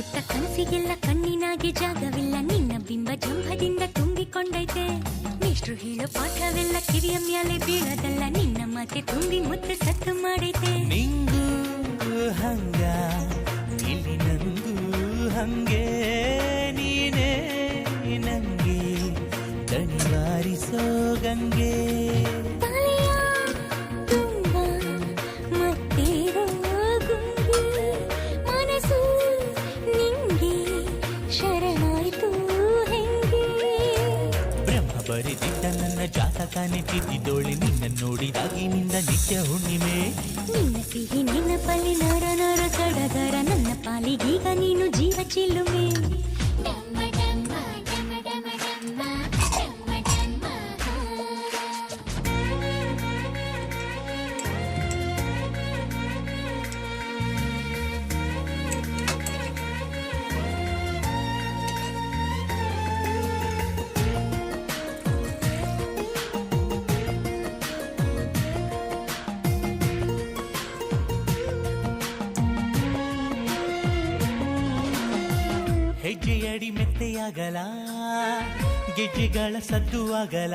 ಪುಟ್ಟ ಕನಸಿಗೆಲ್ಲ ಕಣ್ಣಿನಾಗೆ ಜಾಗವಿಲ್ಲ, ನಿನ್ನ ಬಿಂಬ ಜಂಭದಿಂದ ತುಂಬಿಕೊಂಡೈತೆ. ಮೇಷ್ಟ್ರು ಹೇಳೋ ಪಾಠವೆಲ್ಲ ಕಿವಿಯ ಮ್ಯಾಲೆ ಬೀಳದಲ್ಲ, ನಿನ್ನ ಮಾತೆ ತುಂಬಿ ಮುತ್ತೆ ಸತ್ತು ಮಾಡೈತೆ. ನಿಂಗೂ ಹಂಗ ಇಲ್ಲಿ ನಂಗೂ ಹಂಗೆ, ನೀನೇ ನಂಗೆ ದಣಿವಾರಿಸೋ ಗಂಗೆ. ತಲೆಯ ತುಂಬ ಮತ್ತೇರೋ ಗುಂಗೆ, ಮನಸ್ಸು ನಿಂಗೆ ಶರಣಾಯ್ತು ಹೆಂಗೆ. ಬ್ರಹ್ಮ ಬರೆದಿದ್ದ ನನ್ನ ಜಾತಕನೆ ತಿದ್ದಿದ್ದೋಳೆ, ನಿನ್ನ ನೋಡಿದಾಗಿನಿಂದ ನಿತ್ಯ ಹುಣ್ಣಿಮೆ. ನಿನ್ನ ಸಿಹಿ ನಿನ್ನ ಪಲ್ಲಿ ನರ ನರ ಸಡಗರ, ನನ್ನ ಪಾಲಿಗೀಗ ನೀನು ಜೀವ ಚಿಲ್ಲುಮೆ. ಹೆಜ್ಜೆಯಡಿ ಮೆತ್ತೆಯಾಗಲ, ಗೆಜ್ಜೆಗಳ ಸದ್ದು ಆಗಲ.